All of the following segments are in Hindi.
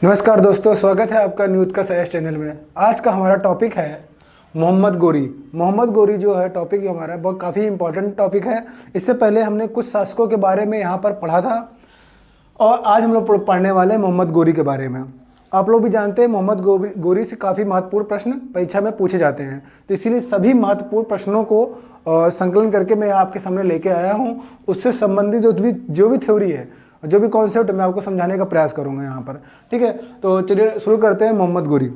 नमस्कार दोस्तों, स्वागत है आपका न्यूज़ का सैस चैनल में। आज का हमारा टॉपिक है मोहम्मद गोरी। मोहम्मद गोरी जो है टॉपिक जो हमारा बहुत काफ़ी इंपॉर्टेंट टॉपिक है। इससे पहले हमने कुछ शासकों के बारे में यहाँ पर पढ़ा था और आज हम लोग पढ़ने वाले हैं मोहम्मद गोरी के बारे में। आप लोग भी जानते हैं मोहम्मद गोरी से काफ़ी महत्वपूर्ण प्रश्न परीक्षा में पूछे जाते हैं, तो इसीलिए सभी महत्वपूर्ण प्रश्नों को संकलन करके मैं आपके सामने लेके आया हूँ। उससे संबंधित जो भी थ्योरी है, जो भी कॉन्सेप्ट मैं आपको समझाने का प्रयास करूँगा यहाँ पर। ठीक है, तो चलिए शुरू करते हैं। मोहम्मद गोरी।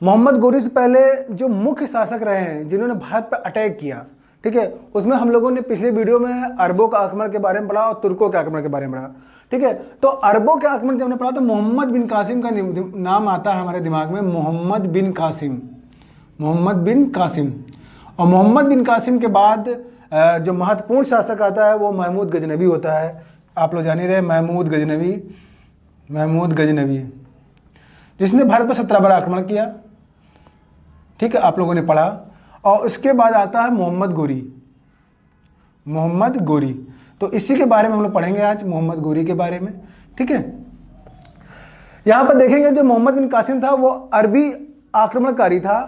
मोहम्मद गोरी से पहले जो मुख्य शासक रहे हैं जिन्होंने भारत पर अटैक किया, ठीक है, उसमें हम लोगों ने पिछले वीडियो में अरबों का आक्रमण के बारे में पढ़ा और तुर्कों के आक्रमण के बारे में पढ़ा। ठीक है, तो अरबों के आक्रमण जब हमने पढ़ा तो मोहम्मद बिन कासिम का नाम आता है हमारे दिमाग में। मोहम्मद बिन कासिम, मोहम्मद बिन कासिम। और मोहम्मद बिन कासिम के बाद जो महत्वपूर्ण शासक आता है वो महमूद गजनबी होता है। आप लोग जान ही रहे, महमूद गजनबी जिसने भारत पर 17 बार आक्रमण किया। ठीक है, आप लोगों ने पढ़ा। और उसके बाद आता है मोहम्मद गोरी। तो इसी के बारे में हम लोग पढ़ेंगे आज, मोहम्मद गोरी के बारे में। ठीक है, यहां पर देखेंगे जो मोहम्मद बिन कासिम था वो अरबी आक्रमणकारी था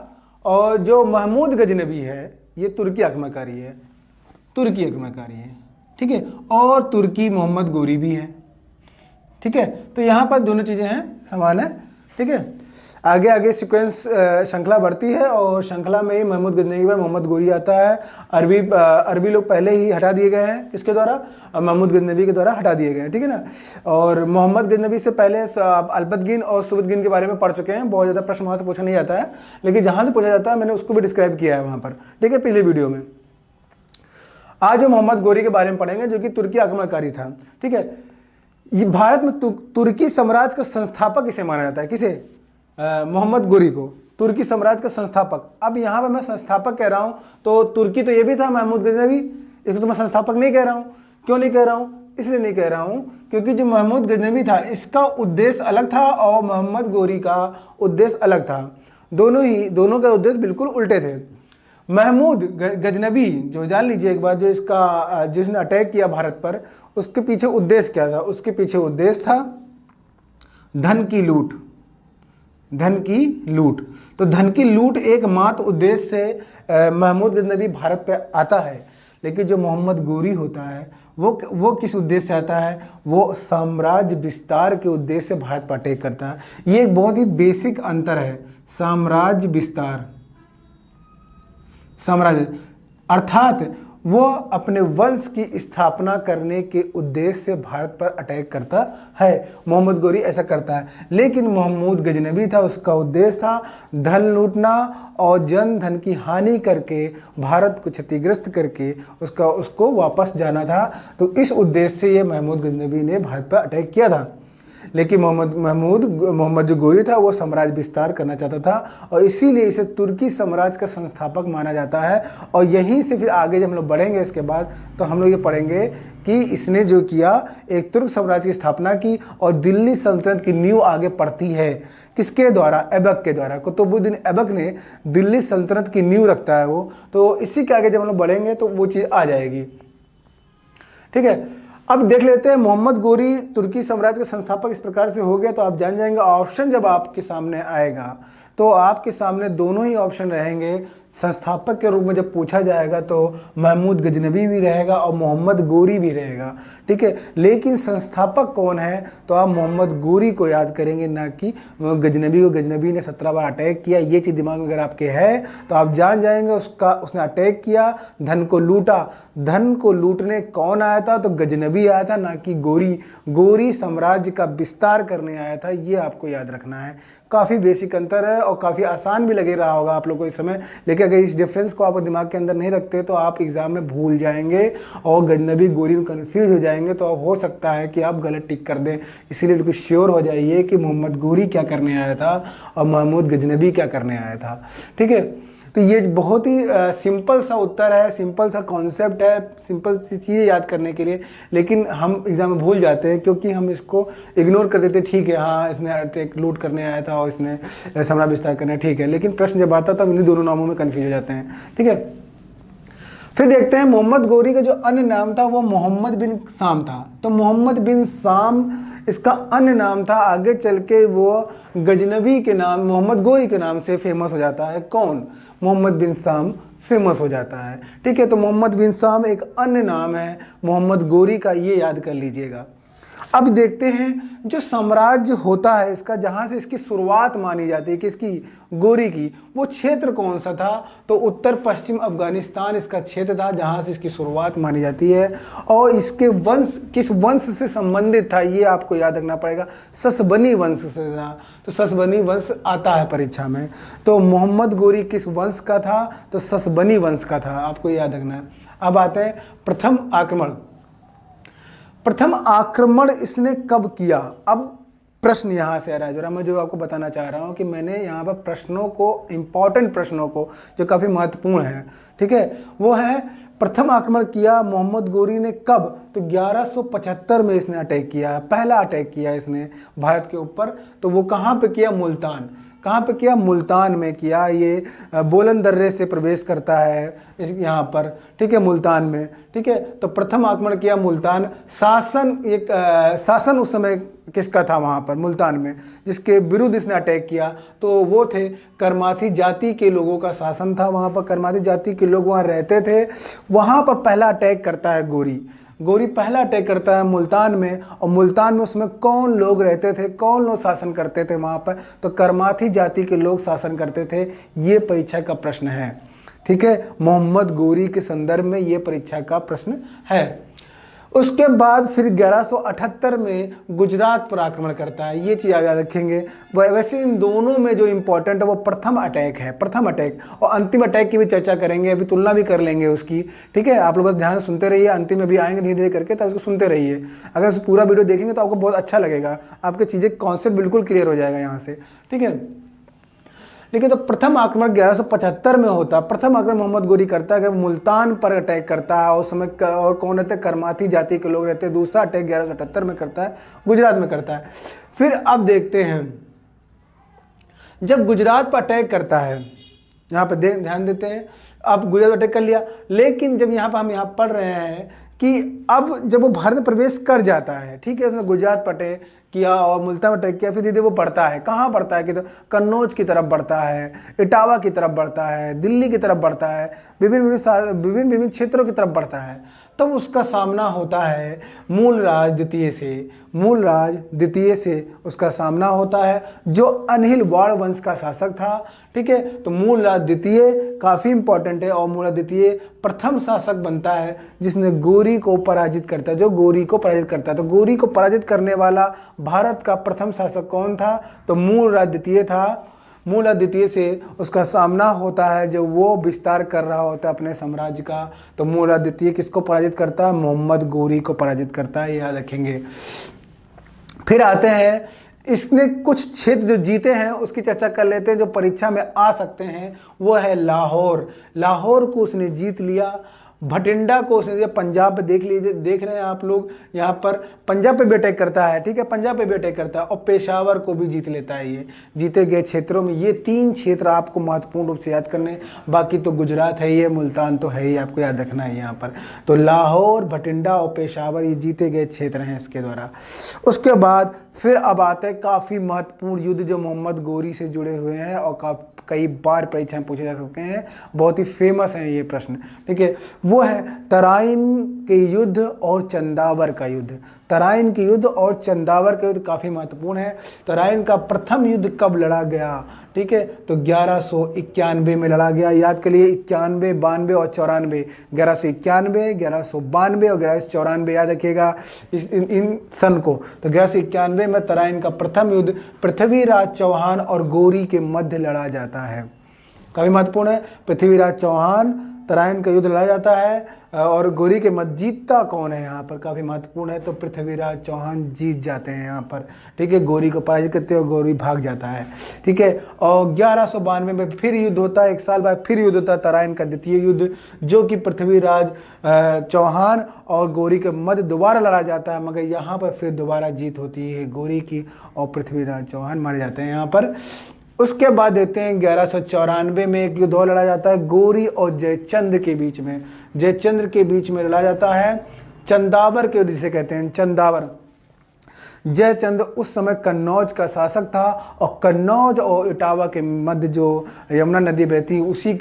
और जो महमूद गजनबी है ये तुर्की आक्रमणकारी है। ठीक है, और तुर्की मोहम्मद गोरी भी है। ठीक है, तो यहाँ पर दोनों चीज़ें हैं, समान है। ठीक है, आगे आगे सीक्वेंस श्रृंखला बढ़ती है और श्रृंखला में ही महमूद गजनबी के बाद मोहम्मद गोरी आता है। अरबी लोग पहले ही हटा दिए गए हैं, किसके द्वारा? महमूद गजनबी के द्वारा हटा दिए गए हैं। ठीक है ना। और मोहम्मद गजनबी से पहले आप अलबतगिन और सुबतगिन के बारे में पढ़ चुके हैं। बहुत ज़्यादा प्रश्न वहाँ से पूछा नहीं जाता है, लेकिन जहाँ से पूछा जाता है मैंने उसको भी डिस्क्राइब किया है वहाँ पर। ठीक है, पिछले वीडियो में। आज हम मोहम्मद गोरी के बारे में पढ़ेंगे जो कि तुर्की आक्रमणकारी था। ठीक है, ये भारत में तुर्की साम्राज्य का संस्थापक इसे माना जाता है। किसे? मोहम्मद गोरी को तुर्की साम्राज्य का संस्थापक। अब यहाँ पे मैं संस्थापक कह रहा हूँ तो तुर्की तो ये भी था महमूद गजनबी, इसको तो मैं संस्थापक नहीं कह रहा हूँ। क्यों नहीं कह रहा हूँ? इसलिए नहीं कह रहा हूँ क्योंकि जो महमूद गजनबी था इसका उद्देश्य अलग था और मोहम्मद गोरी का उद्देश्य अलग था। दोनों के उद्देश्य बिल्कुल उल्टे थे। महमूद गजनबी जो जान लीजिए एक बार, जिसने अटैक किया भारत पर, उसके पीछे उद्देश्य क्या था? उसके पीछे उद्देश्य था धन की लूट। तो धन की लूट एकमात्र उद्देश्य से महमूद गजनबी भारत पे आता है। लेकिन जो मोहम्मद गोरी होता है वो किस उद्देश्य से आता है? वो साम्राज्य विस्तार के उद्देश्य से भारत पर अटैक करता है। ये एक बहुत ही बेसिक अंतर है। साम्राज्य विस्तार, अर्थात वो अपने वंश की स्थापना करने के उद्देश्य से भारत पर अटैक करता है। मोहम्मद गोरी ऐसा करता है। लेकिन महमूद गजनबी था, उसका उद्देश्य था धन लूटना और जन धन की हानि करके भारत को क्षतिग्रस्त करके उसको वापस जाना था। तो इस उद्देश्य से ये महमूद गजनबी ने भारत पर अटैक किया था। लेकिन मोहम्मद जो गोरी था वो साम्राज्य विस्तार करना चाहता था और इसीलिए इसे तुर्की साम्राज्य का संस्थापक माना जाता है। और यहीं से फिर आगे जब हम लोग बढ़ेंगे इसके बाद तो हम लोग ये पढ़ेंगे कि इसने जो किया, एक तुर्क साम्राज्य की स्थापना की और दिल्ली सल्तनत की नींव आगे पड़ती है। किसके द्वारा? ऐबक के द्वारा। कुतुबुद्दीन ऐबक ने दिल्ली सल्तनत की नींव रखता है वो। तो इसी के आगे जब हम लोग बढ़ेंगे तो वो चीज़ आ जाएगी। ठीक है, अब देख लेते हैं मोहम्मद गोरी तुर्की साम्राज्य के संस्थापक इस प्रकार से हो गया। तो आप जान जाएंगे ऑप्शन जब आपके सामने आएगा तो आपके सामने दोनों ही ऑप्शन रहेंगे। संस्थापक के रूप में जब पूछा जाएगा तो महमूद गजनबी भी रहेगा और मोहम्मद गोरी भी रहेगा। ठीक है, लेकिन संस्थापक कौन है तो आप मोहम्मद गोरी को याद करेंगे, ना कि गजनबी को। गजनबी ने 17 बार अटैक किया, ये चीज़ दिमाग में अगर आपके है तो आप जान जाएंगे उसने अटैक किया, धन को लूटा। धन को लूटने कौन आया था? तो गजनबी आया था, ना कि गोरी। गोरी साम्राज्य का विस्तार करने आया था, ये आपको याद रखना है। काफ़ी बेसिक अंतर है और काफ़ी आसान भी लगे रहा होगा आप लोगों को इस समय, लेकिन अगर इस डिफरेंस को आप दिमाग के अंदर नहीं रखते तो आप एग्जाम में भूल जाएंगे और गजनबी गोरी में कंफ्यूज हो जाएंगे। तो अब हो सकता है कि आप गलत टिक कर दें। इसीलिए बिल्कुल श्योर हो जाइए कि मोहम्मद गोरी क्या करने आया था और महमूद गजनबी क्या करने आया था। ठीक है, तो ये बहुत ही सिंपल सा उत्तर है, सिंपल सा कॉन्सेप्ट है, सिंपल सी चीज़ें याद करने के लिए। लेकिन हम एग्जाम में भूल जाते हैं क्योंकि हम इसको इग्नोर कर देते। ठीक है, हाँ इसने अटैक लूट करने आया था और इसने साम्राज्य विस्तार करना, ठीक है। लेकिन प्रश्न जब आता है तो हम इन्हीं दोनों नामों में कन्फ्यूज हो जाते हैं। ठीक है, फिर देखते हैं मोहम्मद गोरी का जो अन्य नाम था वो मोहम्मद बिन साम था। तो मोहम्मद बिन साम इसका अन्य नाम था, आगे चल के वो गजनवी के नाम मोहम्मद गोरी के नाम से फेमस हो जाता है। कौन? मोहम्मद बिन साम फेमस हो जाता है। ठीक है, तो मोहम्मद बिन साम एक अन्य नाम है मोहम्मद गोरी का, ये याद कर लीजिएगा। अब देखते हैं जो साम्राज्य होता है इसका, जहाँ से इसकी शुरुआत मानी जाती है किसकी? गोरी की, वो क्षेत्र कौन सा था? तो उत्तर पश्चिम अफगानिस्तान इसका क्षेत्र था जहाँ से इसकी शुरुआत मानी जाती है। और इसके वंश किस वंश से संबंधित था ये आपको याद रखना पड़ेगा, ससबनी वंश से था। तो ससबनी वंश आता है परीक्षा में। तो मोहम्मद गोरी किस वंश का था? तो ससबनी वंश का था, आपको याद रखना है। अब आते हैं प्रथम आक्रमण। प्रथम आक्रमण इसने कब किया? अब प्रश्न यहाँ से आ रहा है, जरा मैं जो आपको बताना चाह रहा हूँ कि मैंने यहाँ पर प्रश्नों को, इंपॉर्टेंट प्रश्नों को जो काफ़ी महत्वपूर्ण है, ठीक है, वो है प्रथम आक्रमण किया मोहम्मद गोरी ने कब? तो 1175 में इसने अटैक किया, पहला अटैक किया इसने भारत के ऊपर। तो वो कहाँ पे किया? मुल्तान। कहाँ पे किया? मुल्तान में किया। ये बोलन दर्रे से प्रवेश करता है यहाँ पर, ठीक है, मुल्तान में। ठीक है, तो प्रथम आक्रमण किया मुल्तान। शासन उस समय किसका था वहाँ पर मुल्तान में, जिसके विरुद्ध इसने अटैक किया? तो वो थे करमाथी जाति के लोगों का शासन था वहाँ पर। करमाथी जाति के लोग वहाँ रहते थे। वहाँ पर पहला अटैक करता है गोरी पहला अटैक करता है मुल्तान में। और मुल्तान में उसमें कौन लोग रहते थे, कौन लोग शासन करते थे वहाँ पर? तो करमाथी जाति के लोग शासन करते थे। ये परीक्षा का प्रश्न है। ठीक है, मोहम्मद गोरी के संदर्भ में ये परीक्षा का प्रश्न है। उसके बाद फिर 1178 में गुजरात पर आक्रमण करता है। ये चीज़ आप याद रखेंगे। वैसे इन दोनों में जो इम्पोर्टेंट है वो प्रथम अटैक है, प्रथम अटैक। और अंतिम अटैक की भी चर्चा करेंगे, अभी तुलना भी कर लेंगे उसकी। ठीक है, आप लोग बस ध्यान से सुनते रहिए, अंतिम में भी आएंगे धीरे धीरे करके, तो उसको सुनते रहिए। अगर उस पूरा वीडियो देखेंगे तो आपको बहुत अच्छा लगेगा, आपके चीज़ें कॉन्सेप्ट बिल्कुल क्लियर हो जाएगा यहाँ से। ठीक है, लेकिन तो प्रथम आक्रमण 1175 में होता। प्रथम आक्रमण मोहम्मद गोरी करता है कि मुल्तान पर अटैक करता है। उस समय और कौन रहते? करमाथी जाति के लोग रहते हैं। दूसरा अटैक 1178 में करता है, गुजरात में करता है। फिर अब देखते हैं, जब गुजरात पर अटैक करता है, यहाँ पर ध्यान देते हैं। अब गुजरात अटैक कर लिया, लेकिन जब यहाँ पर हम यहाँ पढ़ रहे हैं कि अब जब वो भारत में प्रवेश कर जाता है, ठीक है, उसने गुजरात पर अटैक किया और मुल्तान में अटैक किया, फिर धीरे वो बढ़ता है। कहाँ बढ़ता है? कि तो कन्नौज की तरफ बढ़ता है, इटावा की तरफ बढ़ता है, दिल्ली की तरफ बढ़ता है, विभिन्न क्षेत्रों की तरफ बढ़ता है। तब उसका सामना होता है मूलराज द्वितीय से उसका सामना होता है, जो अनिल वाड़ वंश का शासक था। ठीक है, तो मूलराज द्वितीय काफ़ी इंपॉर्टेंट है। और मूलराज द्वितीय प्रथम शासक बनता है जिसने गोरी को पराजित करता है, जो गोरी को पराजित करता है। तो गोरी को पराजित करने वाला भारत का प्रथम शासक कौन था? तो मूलराज द्वितीय था। मूलराज द्वितीय से उसका सामना होता है जब वो विस्तार कर रहा होता है अपने साम्राज्य का। तो मूलराज द्वितीय किसको पराजित करता है? मोहम्मद गोरी को पराजित करता है, याद रखेंगे। फिर आते हैं, इसने कुछ क्षेत्र जो जीते हैं उसकी चर्चा कर लेते हैं, जो परीक्षा में आ सकते हैं। वो है लाहौर को उसने जीत लिया। भटिंडा को उसने, पंजाब पे देख लीजिए, देख रहे हैं आप लोग, यहाँ पर पंजाब पे भी अटैक करता है। ठीक है, पंजाब पे भी अटैक करता है और पेशावर को भी जीत लेता है। ये जीते गए क्षेत्रों में ये 3 क्षेत्र आपको महत्वपूर्ण रूप से याद करने। बाकी तो गुजरात है, ये मुल्तान तो है ही, आपको याद रखना है यहाँ पर। तो लाहौर, भटिंडा और पेशावर ये जीते गए क्षेत्र हैं इसके द्वारा। उसके बाद फिर अब आते हैं काफ़ी महत्वपूर्ण युद्ध जो मोहम्मद गोरी से जुड़े हुए हैं और कई बार परीक्षा में पूछे जा सकते हैं, बहुत ही फेमस है ये प्रश्न। ठीक है, वो है तराइन के युद्ध और चंदावर का युद्ध। तराइन के युद्ध और चंदावर का युद्ध काफ़ी महत्वपूर्ण है। तराइन का प्रथम युद्ध कब लड़ा गया? ठीक है, तो 1191 में लड़ा गया। याद करिए, 91, 92 और 94। 1191, 1192 और 1194 याद रखिएगा इन सन को। तो 1191 में तराइन का प्रथम युद्ध पृथ्वीराज चौहान और गोरी के मध्य लड़ा जाता है। काफ़ी महत्वपूर्ण है। पृथ्वीराज चौहान, तराइन का युद्ध लड़ा जाता है और गोरी के मध्य जीतता कौन है यहाँ पर? काफ़ी महत्वपूर्ण है। तो पृथ्वीराज चौहान जीत जाते हैं यहाँ पर। ठीक है, गोरी को पराजित करते हैं और गोरी भाग जाता है। ठीक है, और 1192 में फिर युद्ध होता है, 1 साल बाद फिर युद्ध होता है, तराइन का द्वितीय युद्ध, जो कि पृथ्वीराज चौहान और गोरी के मध्य दोबारा लड़ा जाता है। मगर यहाँ पर फिर दोबारा जीत होती है गोरी की और पृथ्वीराज चौहान मारे जाते हैं यहाँ पर। उसके बाद देखते हैं 1194 में एक युद्ध और लड़ा जाता है गोरी और जयचंद के बीच में। जयचंद्र के बीच में लड़ा जाता है चंदावर के युद्ध जिसे कहते हैं, चंदावर। जयचंद उस समय कन्नौज का शासक था और कन्नौज और इटावा के मध्य जो यमुना नदी बहती उसी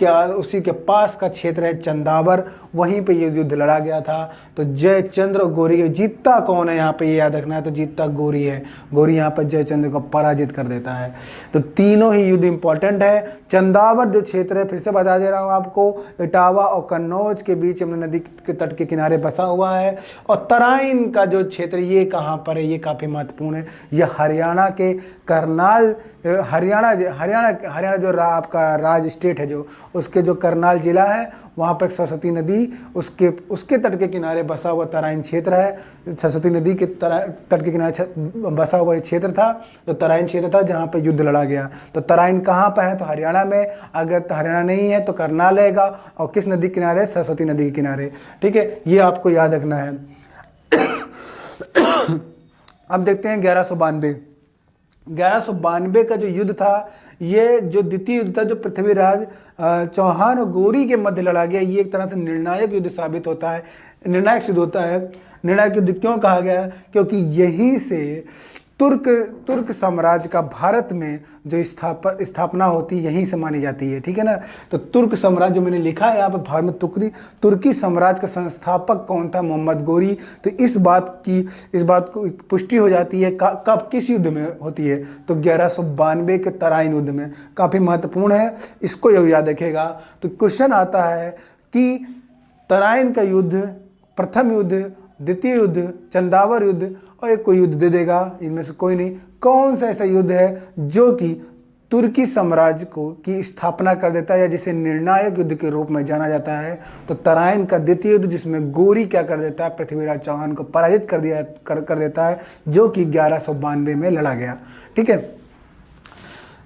के पास का क्षेत्र है चंदावर, वहीं पे ये युद्ध लड़ा गया था। तो जयचंद्र और गोरी, जीतता कौन है यहाँ पे ये याद रखना है, तो जीतता गोरी है। गोरी यहाँ पर जयचंद्र को पराजित कर देता है। तो तीनों ही युद्ध इंपॉर्टेंट है। चंदावर जो क्षेत्र है, फिर से बता दे रहा हूँ आपको, इटावा और कन्नौज के बीच यमुना नदी के तट के किनारे बसा हुआ है। और तराइन का जो क्षेत्र ये कहाँ पर है, ये काफ़ी महत्वपूर्ण है। यह हरियाणा के करनाल, हरियाणा जो आपका राज स्टेट है, जो उसके जो करनाल जिला है, वहाँ पर सरस्वती नदी उसके तट के किनारे बसा हुआ तराइन क्षेत्र है। सरस्वती नदी के तट के किनारे बसा हुआ क्षेत्र था, तो तराइन क्षेत्र था जहाँ पर युद्ध लड़ा गया। तो तराइन कहाँ पर है, तो हरियाणा में। अगर तो हरियाणा नहीं है तो करनाल रहेगा। और किस नदी किनारे, सरस्वती नदी के किनारे। ठीक है, ये आपको याद रखना है। अब देखते हैं 1192 का जो युद्ध था, ये जो द्वितीय युद्ध था, जो पृथ्वीराज चौहान और गोरी के मध्य लड़ा गया, ये एक तरह से निर्णायक युद्ध साबित होता है, निर्णायक सिद्ध होता है। निर्णायक युद्ध क्यों कहा गया, क्योंकि यहीं से तुर्क साम्राज्य का भारत में जो स्थापना होती यहीं से मानी जाती है। ठीक है ना। तो तुर्क साम्राज्य जो मैंने लिखा है यहाँ पर, भारत में तुर्की साम्राज्य का संस्थापक कौन था, मोहम्मद गोरी। तो इस बात को पुष्टि हो जाती है कब, किस युद्ध में होती है, तो 1192 के तराइन युद्ध में। काफ़ी महत्वपूर्ण है, इसको याद रखेगा। तो क्वेश्चन आता है कि तराइन का युद्ध, प्रथम युद्ध, द्वितीय युद्ध, चंदावर युद्ध और एक कोई युद्ध दे देगा, इनमें से कोई नहीं। कौन सा ऐसा युद्ध है जो कि तुर्की साम्राज्य की स्थापना कर देता है, या जिसे निर्णायक युद्ध के रूप में जाना जाता है, तो तराइन का द्वितीय युद्ध, जिसमें गोरी क्या कर देता है, पृथ्वीराज चौहान को पराजित कर देता है, जो कि 1192 में लड़ा गया। ठीक है,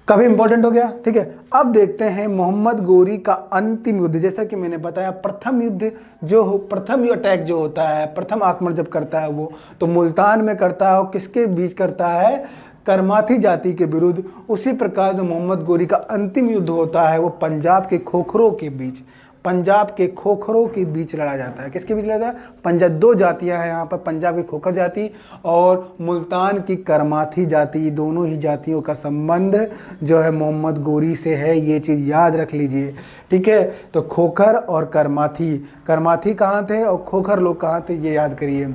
काफ़ी इंपॉर्टेंट हो गया। ठीक है, अब देखते हैं मोहम्मद गोरी का अंतिम युद्ध। जैसा कि मैंने बताया, प्रथम अटैक जो होता है, प्रथम आक्रमण जब करता है वो, तो मुल्तान में करता है। और किसके बीच करता है, करमाथी जाति के विरुद्ध। उसी प्रकार जो मोहम्मद गोरी का अंतिम युद्ध होता है, वो पंजाब के खोखरों के बीच लड़ा जाता है। किसके बीच लड़ा जाता है, पंजाब, दो जातियां हैं यहाँ पर, पंजाब की खोखर जाति और मुल्तान की करमाथी जाति। दोनों ही जातियों का संबंध जो है मोहम्मद गोरी से है, ये चीज़ याद रख लीजिए। ठीक है, तो खोखर और करमाथी कहाँ थे और खोखर लोग कहाँ थे, ये याद करिए।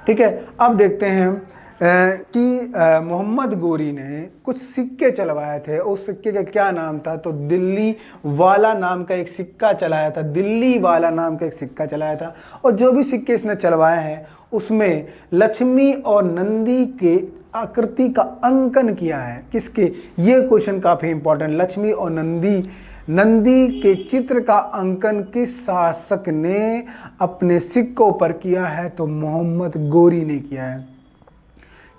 ठीक है, अब देखते हैं कि मोहम्मद गोरी ने कुछ सिक्के चलवाए थे। उस सिक्के का क्या नाम था, तो दिल्ली वाला नाम का एक सिक्का चलाया था। और जो भी सिक्के इसने चलवाए हैं उसमें लक्ष्मी और नंदी के आकृति का अंकन किया है। किसके, ये क्वेश्चन काफ़ी इंपॉर्टेंट। लक्ष्मी और नंदी के चित्र का अंकन किस शासक ने अपने सिक्कों पर किया है, तो मोहम्मद गोरी ने किया है।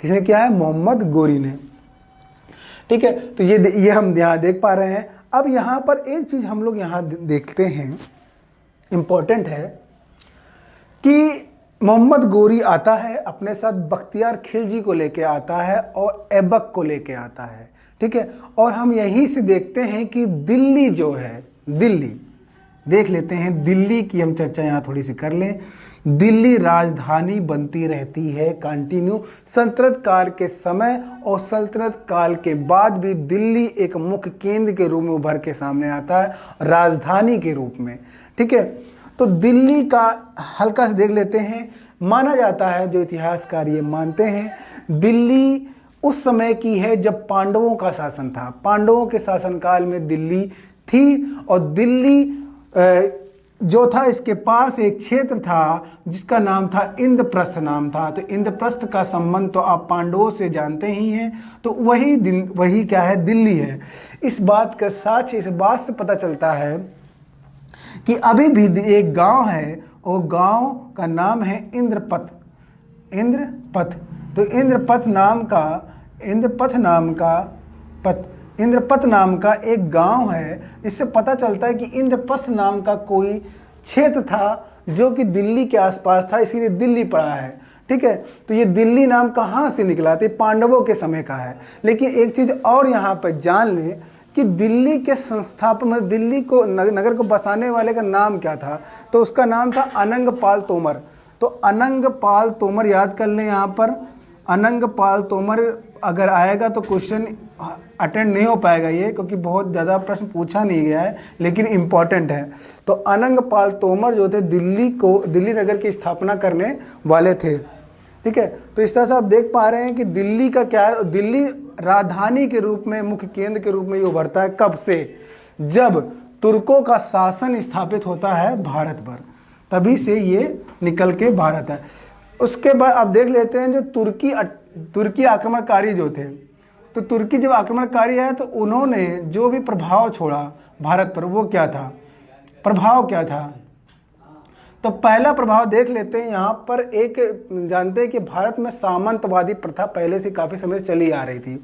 किसने किया है, मोहम्मद गोरी ने। ठीक है, तो ये हम यहाँ देख पा रहे हैं। अब यहाँ पर एक चीज़ हम लोग यहाँ देखते हैं, इम्पोर्टेंट है कि मोहम्मद गोरी आता है, अपने साथ बख्तियार खिलजी को लेके आता है और ऐबक को लेके आता है। ठीक है, और हम यहीं से देखते हैं कि दिल्ली जो है, दिल्ली देख लेते हैं, दिल्ली की हम चर्चा यहाँ थोड़ी सी कर लें। दिल्ली राजधानी बनती रहती है कंटिन्यू, सल्तनत काल के समय और सल्तनत काल के बाद भी दिल्ली एक मुख्य केंद्र के रूप में उभर के सामने आता है, राजधानी के रूप में। ठीक है, तो दिल्ली का हल्का से देख लेते हैं। माना जाता है, जो इतिहासकार ये मानते हैं, दिल्ली उस समय की है जब पांडवों का शासन था। पांडवों के शासनकाल में दिल्ली थी, और दिल्ली जो था, इसके पास एक क्षेत्र था जिसका नाम था इंद्रप्रस्थ नाम था। तो इंद्रप्रस्थ का संबंध तो आप पांडवों से जानते ही हैं, तो वही क्या है, दिल्ली है। इस बात का साक्ष्य इस बात से पता चलता है कि अभी भी एक गांव है, और गांव का नाम है इंद्रपथ। तो इंद्रपथ नाम का एक गांव है। इससे पता चलता है कि इंद्रप्रस्थ नाम का कोई क्षेत्र था जो कि दिल्ली के आसपास था, इसीलिए दिल्ली पड़ा है। ठीक है। तो ये दिल्ली नाम कहाँ से निकला, तो पांडवों के समय का है। लेकिन एक चीज़ और यहाँ पर जान लें कि दिल्ली के संस्थापक मतलब दिल्ली को नगर को बसाने वाले का नाम क्या था, तो उसका नाम था अनंग पाल तोमर। तो अनंग पाल तोमर याद कर लें यहाँ पर, अनंग पाल तोमर अगर आएगा तो क्वेश्चन अटेंड नहीं हो पाएगा ये, क्योंकि बहुत ज़्यादा प्रश्न पूछा नहीं गया है, लेकिन इम्पॉर्टेंट है। तो अनंग पाल तोमर जो थे दिल्ली नगर की स्थापना करने वाले थे, ठीक है। तो इस तरह से आप देख पा रहे हैं कि दिल्ली का क्या है, दिल्ली राजधानी के रूप में, मुख्य केंद्र के रूप में ये उभरता है कब से, जब तुर्कों का शासन स्थापित होता है भारत पर, तभी से ये निकल के भारत है। उसके बाद आप देख लेते हैं जो तुर्की आक्रमणकारी जो थे, तो तुर्की जब आक्रमणकारी है तो उन्होंने जो भी प्रभाव छोड़ा भारत पर, वो क्या था, प्रभाव क्या था। तो पहला प्रभाव देख लेते हैं यहाँ पर। एक जानते हैं कि भारत में सामंतवादी प्रथा पहले से काफ़ी समय से चली आ रही थी,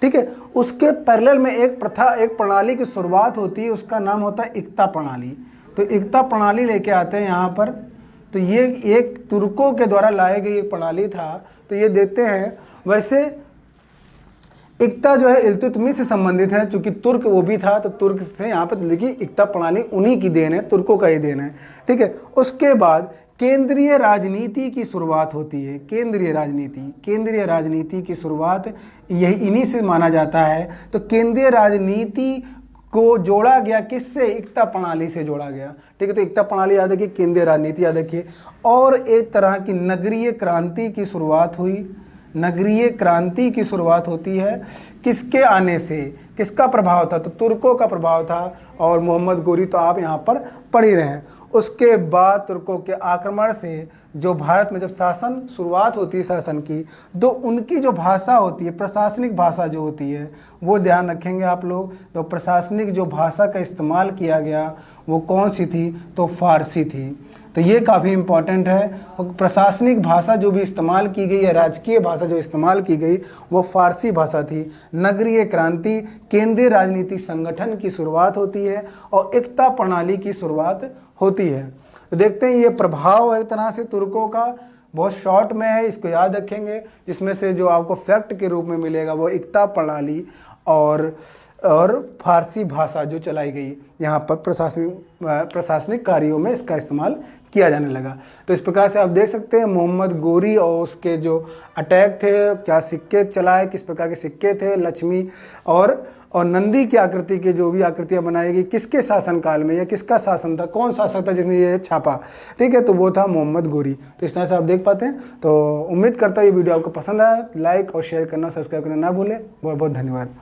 ठीक है। उसके पैरेलल में एक प्रणाली की शुरुआत होती है, उसका नाम होता है इक्ता प्रणाली। तो इक्ता प्रणाली लेके आते हैं यहाँ पर। तो ये एक तुर्कों के द्वारा लाई गई एक प्रणाली था। तो ये देखते हैं, वैसे इक्ता जो है इल्तुतमिश से संबंधित है, चूंकि तुर्क वो भी था, तो तुर्क से यहाँ पर देखिए इक्ता प्रणाली उन्हीं की देन है, तुर्कों का ही देन है, ठीक है। उसके बाद केंद्रीय राजनीति की शुरुआत होती है। केंद्रीय राजनीति की शुरुआत यही इन्हीं से माना जाता है। तो केंद्रीय राजनीति को जोड़ा गया किससे, इक्ता प्रणाली से जोड़ा गया, ठीक है। तो इक्ता प्रणाली याद रखिए, केंद्रीय राजनीति याद रखिए। और एक तरह की नगरीय क्रांति की शुरुआत हुई। नगरीय क्रांति की शुरुआत होती है किसके आने से, किसका प्रभाव था, तो तुर्कों का प्रभाव था। और मोहम्मद गोरी तो आप यहाँ पर पढ़ ही रहे हैं। उसके बाद तुर्कों के आक्रमण से जो भारत में जब शुरुआत होती है शासन की, तो उनकी जो भाषा होती है, प्रशासनिक भाषा जो होती है, वो ध्यान रखेंगे आप लोग। तो प्रशासनिक जो भाषा का इस्तेमाल किया गया वो कौन सी थी, तो फारसी थी। तो ये काफ़ी इम्पॉर्टेंट है। प्रशासनिक भाषा जो भी इस्तेमाल की गई या राजकीय भाषा जो इस्तेमाल की गई वो फारसी भाषा थी। नगरीय क्रांति, केंद्रीय राजनीतिक संगठन की शुरुआत होती है और एकता प्रणाली की शुरुआत होती है। तो देखते हैं ये प्रभाव एक तरह से तुर्कों का, बहुत शॉर्ट में है, इसको याद रखेंगे। जिसमें से जो आपको फैक्ट के रूप में मिलेगा वो एकता प्रणाली और फारसी भाषा जो चलाई गई यहाँ पर प्रशासनिक कार्यों में इसका इस्तेमाल किया जाने लगा। तो इस प्रकार से आप देख सकते हैं मोहम्मद गोरी और उसके जो अटैक थे, क्या सिक्के चलाए, किस प्रकार के सिक्के थे, लक्ष्मी और नंदी की आकृति के जो भी आकृतियाँ बनाई गई, किसके शासनकाल में या किसका शासन था, कौन शासक था जिसने ये छापा, ठीक है। तो वो था मोहम्मद गोरी। तो इस तरह से आप देख पाते हैं। तो उम्मीद करता हूँ ये वीडियो आपको पसंद आया। लाइक और शेयर करना, सब्सक्राइब करना ना भूलें। बहुत बहुत धन्यवाद।